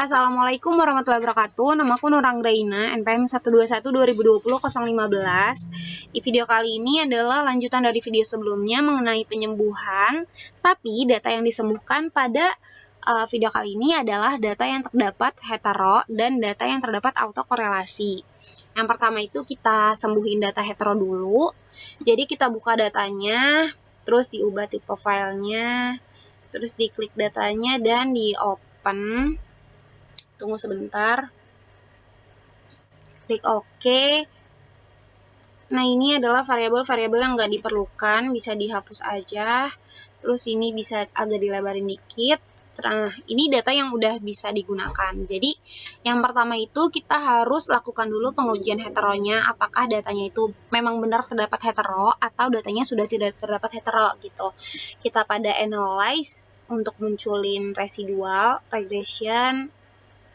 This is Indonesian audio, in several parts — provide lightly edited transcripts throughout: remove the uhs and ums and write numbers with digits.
Assalamualaikum warahmatullahi wabarakatuh. Namaku Nuranggraina, NPM 121-2020-015. Di video kali ini adalah lanjutan dari video sebelumnya mengenai penyembuhan, tapi data yang disembuhkan pada video kali ini adalah data yang terdapat hetero dan data yang terdapat autokorelasi. Yang pertama itu kita sembuhin data hetero dulu. Jadi kita buka datanya, terus diubah tipe filenya, terus diklik datanya dan di open. Tunggu sebentar, klik OK. Nah, ini adalah variabel-variabel yang nggak diperlukan, bisa dihapus aja. Terus ini bisa agak dilebarin dikit. Nah, ini data yang udah bisa digunakan. Jadi, yang pertama itu kita harus lakukan dulu pengujian heteronya, apakah datanya itu memang benar terdapat hetero atau datanya sudah tidak terdapat hetero gitu. Kita pada analyze untuk munculin residual, regression,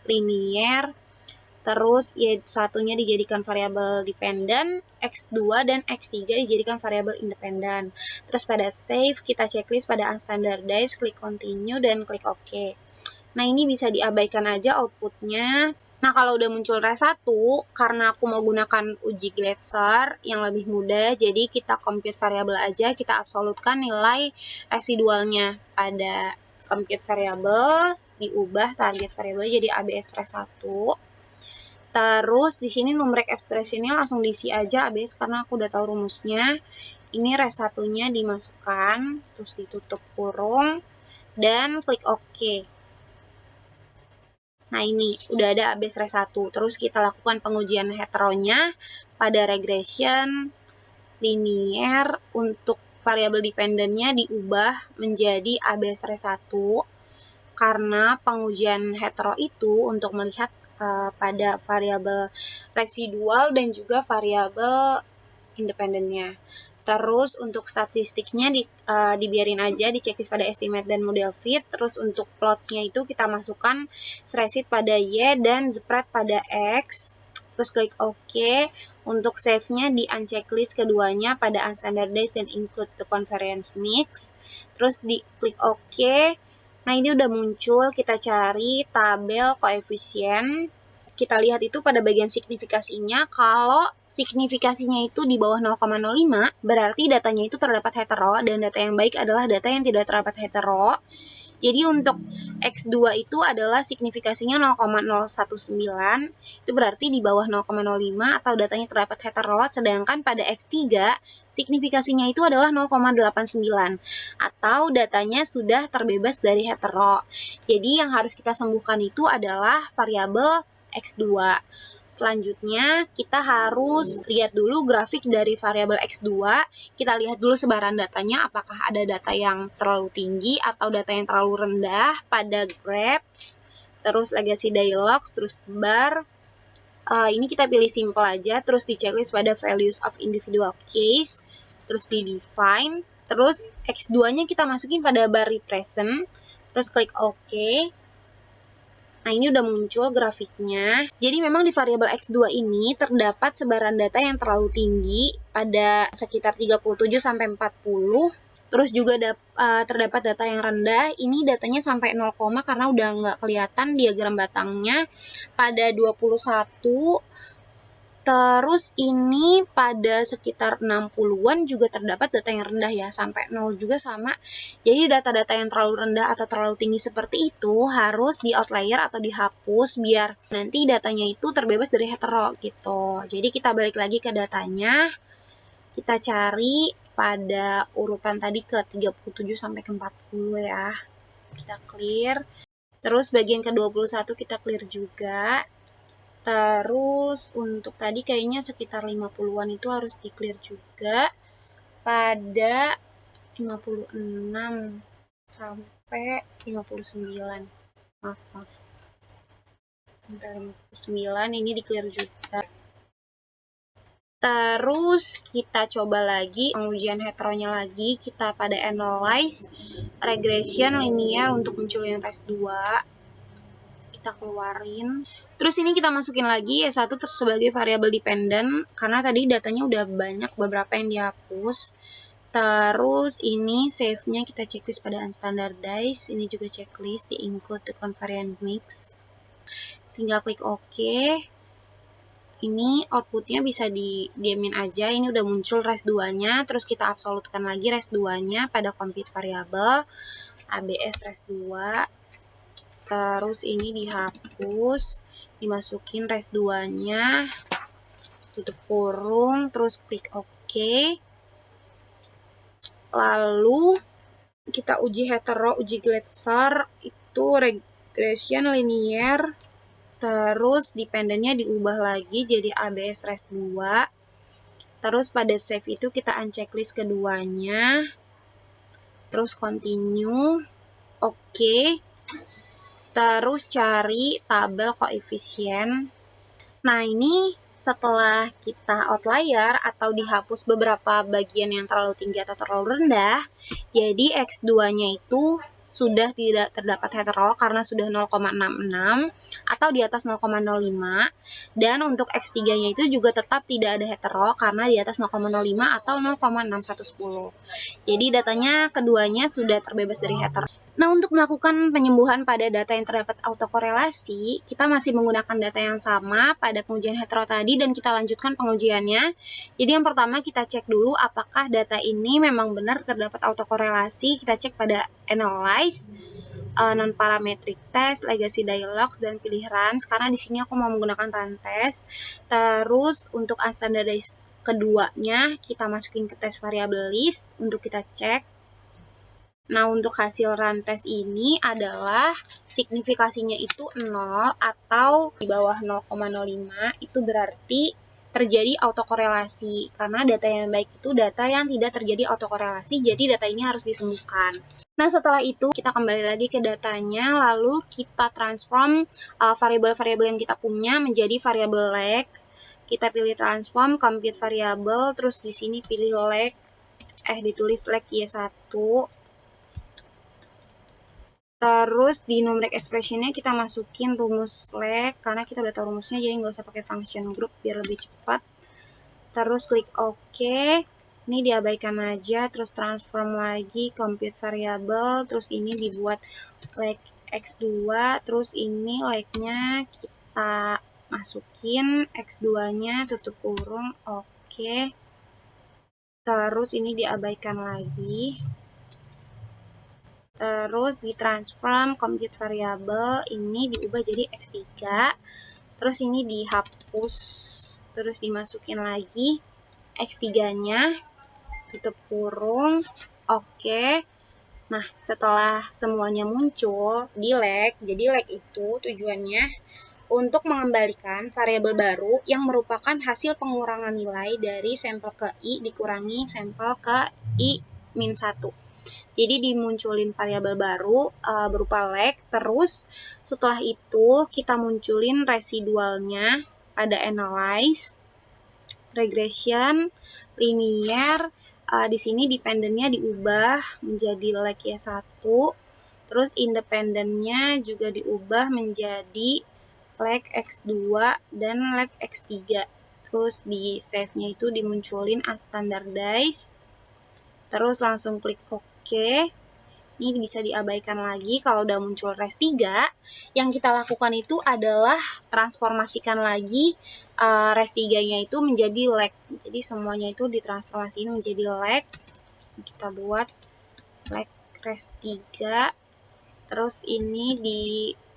linear, terus ya satunya dijadikan variabel dependent, X2 dan X3 dijadikan variabel independen. Terus pada save, kita checklist pada unstandardized, klik continue dan klik OK. Nah, ini bisa diabaikan aja outputnya. Nah, kalau udah muncul res1, karena aku mau gunakan uji Glatzer yang lebih mudah, jadi kita compute variabel aja, kita absolutkan nilai residualnya pada compute variabel, diubah target variabel jadi ABS res1. Terus di sini numeric expressionnya langsung diisi aja ABS karena aku udah tahu rumusnya. Ini res1-nya dimasukkan, terus ditutup kurung, dan klik OK. Nah, ini udah ada ABS res1. Terus kita lakukan pengujian heteronya pada regression, linear, untuk variabel dependentnya diubah menjadi ABS res1. Karena pengujian hetero itu untuk melihat pada variabel residual dan juga variabel independennya. Terus untuk statistiknya dibiarin aja, diceklis pada estimate dan model fit. Terus untuk plots-nya itu kita masukkan spreadsheet pada Y dan spread pada X. Terus klik OK. Untuk save-nya di unchecklist keduanya pada unstandardized dan include the covariance mix. Terus di klik OK. Nah, ini udah muncul, kita cari tabel koefisien. Kita lihat itu pada bagian signifikasinya, kalau signifikasinya itu di bawah 0,05, berarti datanya itu terdapat hetero, dan data yang baik adalah data yang tidak terdapat hetero. Jadi untuk X2 itu adalah signifikasinya 0,019, itu berarti di bawah 0,05 atau datanya terdapat hetero, sedangkan pada X3 signifikasinya itu adalah 0,89 atau datanya sudah terbebas dari hetero. Jadi yang harus kita sembuhkan itu adalah variabel X2. Selanjutnya, kita harus lihat dulu grafik dari variabel X2. Kita lihat dulu sebaran datanya, apakah ada data yang terlalu tinggi atau data yang terlalu rendah pada graphs, terus legacy dialogs, terus bar. Ini kita pilih simple aja, terus di checklist pada values of individual case, terus di define, terus X2-nya kita masukin pada bar represent, terus klik OK. Nah, ini udah muncul grafiknya. Jadi memang di variabel X2 ini terdapat sebaran data yang terlalu tinggi pada sekitar 37-40. Terus juga terdapat data yang rendah. Ini datanya sampai 0, karena udah nggak kelihatan diagram batangnya pada 21. Terus ini pada sekitar 60-an juga terdapat data yang rendah ya, sampai 0 juga sama. Jadi data-data yang terlalu rendah atau terlalu tinggi seperti itu harus di outlier atau dihapus biar nanti datanya itu terbebas dari hetero gitu. Jadi kita balik lagi ke datanya. Kita cari pada urutan tadi ke 37 sampai ke 40 ya. Kita clear. Terus bagian ke 21 kita clear juga. Terus untuk tadi kayaknya sekitar 50-an itu harus di-clear juga pada 56 sampai 59. Maaf. Sampai 59 ini di-clear juga. Terus kita coba lagi pengujian heteronya lagi, kita pada analyze, regression, linear untuk munculin res2. Kita keluarin. Terus ini kita masukin lagi Y1 sebagai variabel dependent karena tadi datanya udah banyak beberapa yang dihapus. Terus ini save-nya kita checklist pada unstandardized. Ini juga checklist di include the covariance mix. Tinggal klik OK. Ini outputnya bisa diamin aja, ini udah muncul res 2-nya, terus kita absolutkan lagi res 2-nya pada compute variable, ABS res 2, terus ini dihapus, dimasukin res 2-nya, tutup kurung, terus klik OK. Lalu kita uji hetero, uji Gleitzer, itu regression linear, terus dependennya diubah lagi jadi ABS res 2. Terus pada save itu kita unchecklist keduanya. Terus continue. Oke. Terus cari tabel koefisien. Nah, ini setelah kita outlier atau dihapus beberapa bagian yang terlalu tinggi atau terlalu rendah, jadi X2-nya itu sudah tidak terdapat hetero karena sudah 0,66 atau di atas 0,05, dan untuk X3-nya itu juga tetap tidak ada hetero karena di atas 0,05 atau 0,6110. Jadi datanya keduanya sudah terbebas dari hetero. Nah, untuk melakukan penyembuhan pada data yang terdapat autokorelasi, kita masih menggunakan data yang sama pada pengujian hetero tadi dan kita lanjutkan pengujiannya. Jadi yang pertama kita cek dulu apakah data ini memang benar terdapat autokorelasi. Kita cek pada analyze, non-parametric test, legacy dialogs, dan pilih runs. Karena di sini aku mau menggunakan run test. Terus untuk unstandardized keduanya kita masukin ke test variable list untuk kita cek. Nah, untuk hasil run test ini adalah signifikasinya itu 0 atau di bawah 0,05, itu berarti terjadi autokorelasi. Karena data yang baik itu data yang tidak terjadi autokorelasi, jadi data ini harus disembuhkan. Nah, setelah itu kita kembali lagi ke datanya, lalu kita transform variabel-variabel yang kita punya menjadi variabel lag. Kita pilih transform, compute variable, terus di sini pilih lag, ditulis lag Y1. Terus di numeric expression-nya kita masukin rumus lag, karena kita udah tahu rumusnya, jadi nggak usah pakai function group biar lebih cepat. Terus klik OK. Ini diabaikan aja, terus transform lagi, compute variable, terus ini dibuat lag X2, terus ini lag-nya kita masukin, X2-nya tutup kurung, OK. Terus ini diabaikan lagi. Terus ditransform compute variable, ini diubah jadi X3. Terus ini dihapus, terus dimasukin lagi X3-nya, tutup kurung, oke. Nah, setelah semuanya muncul di lag, jadi lag itu tujuannya untuk mengembalikan variabel baru yang merupakan hasil pengurangan nilai dari sampel ke I dikurangi sampel ke I-1. Jadi dimunculin variabel baru berupa lag, terus setelah itu kita munculin residualnya pada analyze, regression, linear, di sini dependennya diubah menjadi lag Y1, terus independennya juga diubah menjadi lag X2 dan lag X3. Terus di save-nya itu dimunculin as standardized, terus langsung klik OK. Ini bisa diabaikan lagi kalau udah muncul res 3. Yang kita lakukan itu adalah transformasikan lagi res 3-nya itu menjadi lag. Jadi semuanya itu ditransformasikan menjadi lag. Kita buat lag res 3. Terus ini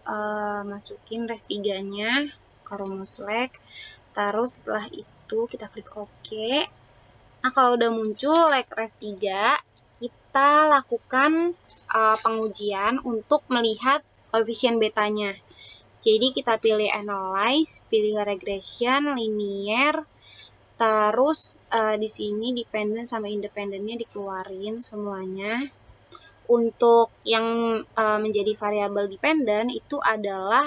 dimasukin res 3-nya ke rumus lag. Terus setelah itu kita klik OK. Nah, kalau udah muncul lag res 3, kita lakukan pengujian untuk melihat koefisien betanya. Jadi kita pilih analyze, pilih regression, linear, terus di sini dependent sama independennya dikeluarin semuanya. Untuk yang menjadi variabel dependent itu adalah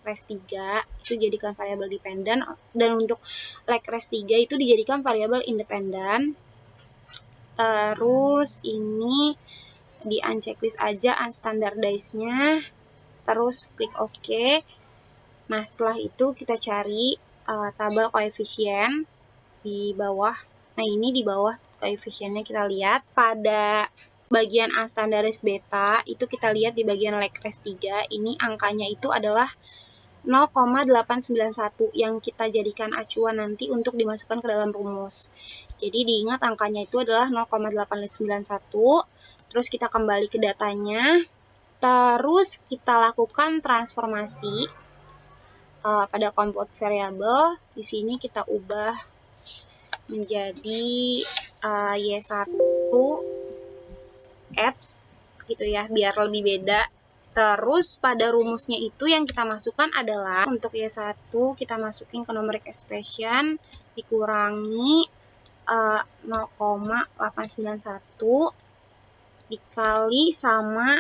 res 3, itu jadikan variabel dependent, dan untuk lag res 3 itu dijadikan variabel independent. Terus ini di unchecklist aja unstandardized-nya, terus klik OK. Nah, setelah itu kita cari tabel koefisien di bawah. Nah, ini di bawah koefisiennya kita lihat pada bagian unstandardized beta, itu kita lihat di bagian lag res 3, ini angkanya itu adalah 0,891 yang kita jadikan acuan nanti untuk dimasukkan ke dalam rumus. Jadi diingat angkanya itu adalah 0,891, terus kita kembali ke datanya, terus kita lakukan transformasi pada compute variable. Di sini kita ubah menjadi Y1 add gitu ya, biar lebih beda. Terus pada rumusnya itu yang kita masukkan adalah untuk Y1 kita masukin ke numeric expression dikurangi 0,891 dikali sama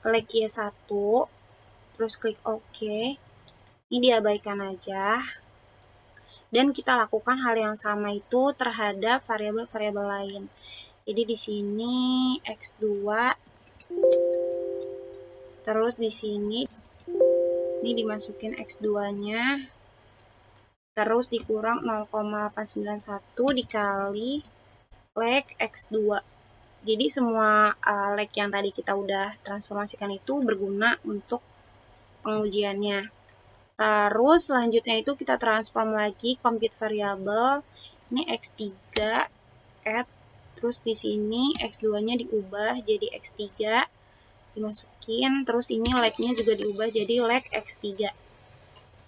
leg Y1, terus klik OK. Ini diabaikan aja. Dan kita lakukan hal yang sama itu terhadap variabel-variabel lain. Jadi di sini X2, terus di sini ini dimasukin X2-nya, terus dikurang 0,891 dikali leg X2. Jadi semua leg yang tadi kita udah transformasikan itu berguna untuk pengujiannya. Terus selanjutnya itu kita transform lagi compute variable. Ini X3 add, terus di sini X2-nya diubah jadi X3, dimasukin, terus ini leg-nya juga diubah jadi leg X3.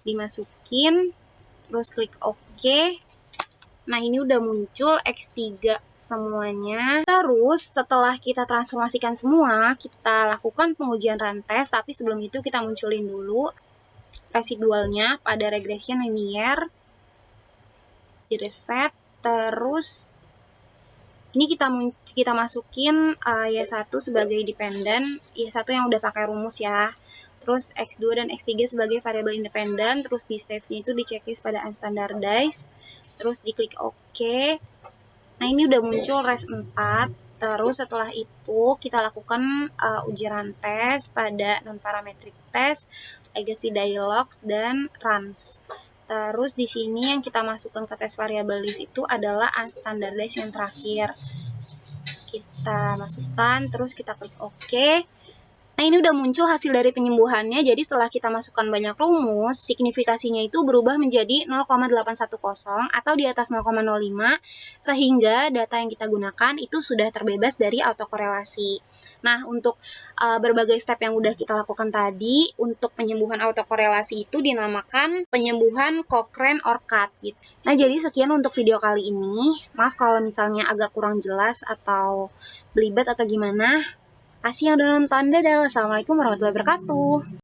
Dimasukin, terus klik OK. Nah, ini udah muncul X3 semuanya. Terus, setelah kita transformasikan semua, kita lakukan pengujian run test, tapi sebelum itu kita munculin dulu residualnya pada regression linear, di reset, terus ini kita masukin Y1 sebagai dependent, Y1 yang udah pakai rumus ya. Terus X2 dan X3 sebagai variabel independen, terus di save-nya itu di checklist pada unstandardized, terus diklik OK. Nah, ini udah muncul res 4. Terus setelah itu kita lakukan ujian tes pada non-parametric test, legacy dialogs, dan runs. Terus di sini yang kita masukkan ke tes variable list itu adalah unstandardized yang terakhir. Kita masukkan, terus kita klik OK. Nah, ini udah muncul hasil dari penyembuhannya. Jadi setelah kita masukkan banyak rumus, signifikasinya itu berubah menjadi 0,810 atau di atas 0,05, sehingga data yang kita gunakan itu sudah terbebas dari autokorelasi. Nah, untuk berbagai step yang udah kita lakukan tadi, untuk penyembuhan autokorelasi itu dinamakan penyembuhan Cochrane-Orcutt gitu. Nah, jadi sekian untuk video kali ini. Maaf kalau misalnya agak kurang jelas atau belibet atau gimana. Kasih yang udah nonton. Dadah. Wassalamualaikum warahmatullahi wabarakatuh.